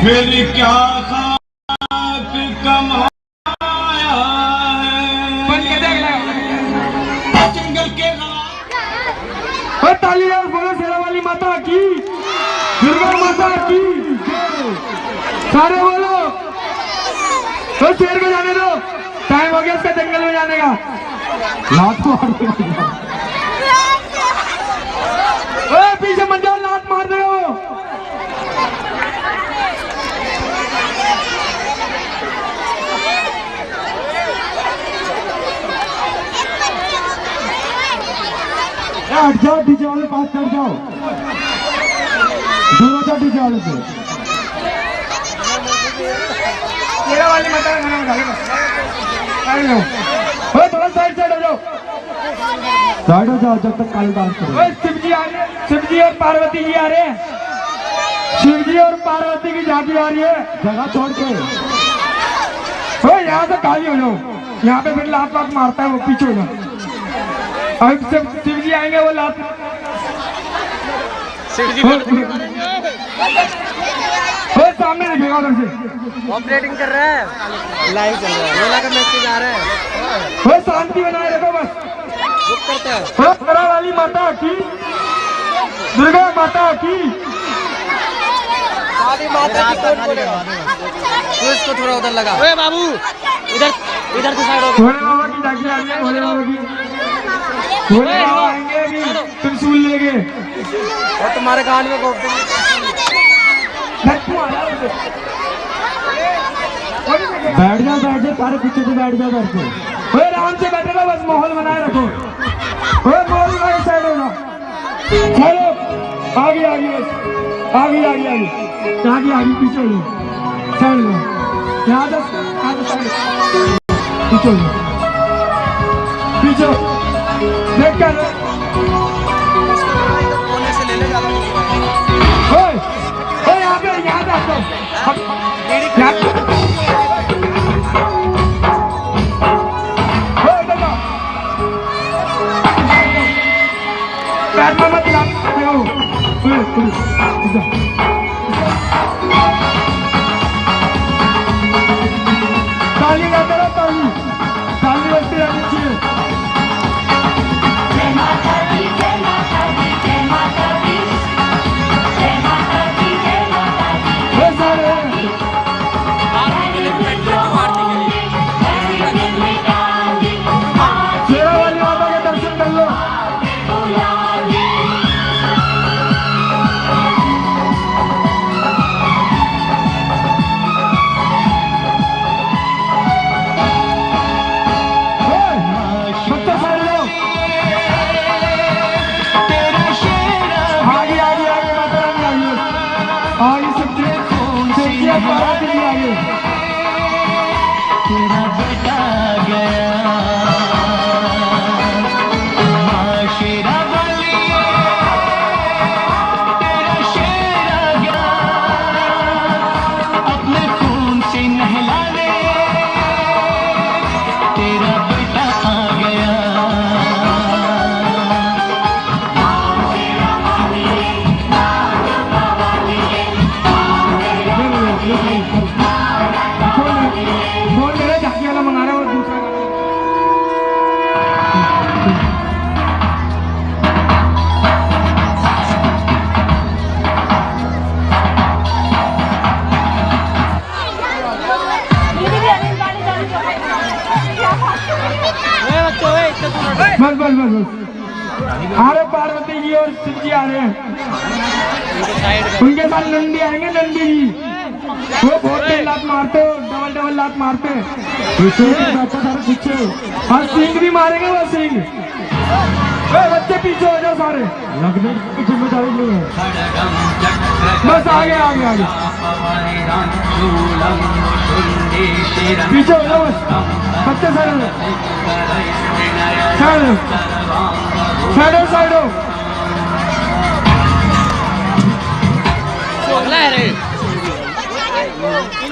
फिर क्या खाक कमाया है जंगल के ताली बोलो शेरा वाली माता की, दुर्गा माता की, सारे बोलो। तो शेर को जाने दो, टाइम हो गया इसका जंगल में जाने का। लात मार दो, पीछे मत जाओ, लात मार दो। हट जाओ, डीजे वाले पास कर जाओ, दूर हो जाओ डीजे वाले से। शेरा वाली माता का गाना बजा लो, थोड़ा साइड साइड हो जाओ, साइड हो जाओ जब तक काली डांस करो। शिव जी आ रहे हैं, शिव जी और पार्वती जी आ रहे हैं, शिव जी और पार्वती की झांकी आ रही है। जगह छोड़ के यहाँ से खाली हो जाओ, यहाँ पे फिर लात वात मारता है वो, पीछे हो जाओ। अब शिव जी आएंगे, वो लात शिव जी सामने दिखेगा उधर से। ऑपरेटिंग कर रहा है, लाइव चल रहा है, रोला का मैसेज आ रहा है। वो शांति बनाए रखो बस। बुक करता है। शेरा वाली माता की, दुर्गा माता की, काली माता की कौन बोलेगा? तू इसको थोड़ा उधर लगा। ओए बाबू, इधर इधर से साइड हो। भोले बाबा की झांकी आ रही है, भोले बाबा की, भोले बाबा आएंगे अभी त्रिशूल लेके और तुम्हारे कान में घोंप देंगे। बैठ जाओ, तारे पीछे से बैठ जाओ, बैठ जाओ, आराम से बैठे रहो, बस माहौल बनाए रखो। माहौल बनाए, साइड हो जाओ, चलो आगे आगे, बस आगे आगे आगे आगे आगे, पीछे हो जाओ, साइड हो जाओ, यहाँ से साइड, पीछे हो जाओ, पीछे देख कर कोने से ले ले ज्यादा। यहाँ पे मत लगाओ, ताली गाते रहो, ताली बजती रहनी चाहिए। शेरा वाली माता के दर्शन कर लो। तेरा बेटा गया, माँ शेरा वाली, तेरा शेरा गया, अपने खून से नहला ले, तेरा बेटा आ गया। मंगा रहा है और दूसरा बस बस बस बस आ रहे पार्वती जी और शिव जी आ रहे हैं, उनके साथ नंदी आएंगे, नंदी जी वो बहुत तेज लात मारते हो, डबल लात मारते हैं पीछे, और सिंह भी मारेंगे वो सिंह। बच्चे पीछे हो जाओ, सारे लगने की जिम्मेदारी नहीं है, बस आगे आगे आगे पीछे हो जाओ, बस बच्चे साइड साइड हो।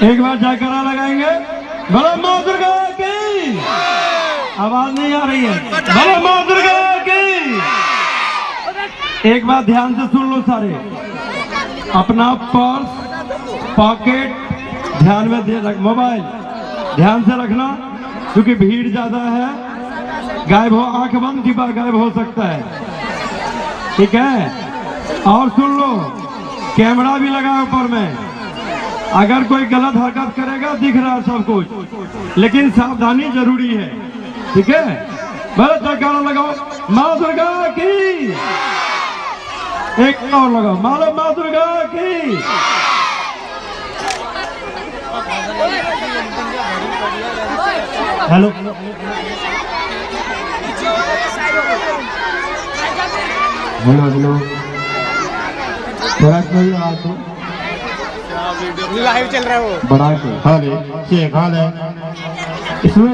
एक बार जयकारा लगाएंगे, बोलो माँ दुर्गा की। आवाज नहीं आ रही है, बोलो माँ दुर्गा की। एक बार ध्यान से सुन लो सारे, अपना पर्स पॉकेट ध्यान में दे रख, मोबाइल ध्यान से रखना क्योंकि भीड़ ज्यादा है, गायब हो, आंख बंद की बात गायब हो सकता है, ठीक है। और सुन लो, कैमरा भी लगा है ऊपर में, अगर कोई गलत हरकत करेगा दिख रहा है सब कुछ, लेकिन सावधानी जरूरी है, ठीक है। बस जयकारा लगाओ माँ दुर्गा की, एक और लगाओ मालो माँ दुर्गा की। हेलो हेलो हेलो, थोड़ा कोई आवाज दो, लाइव चल रहा है वो। बढ़ा के खा ले, इसमें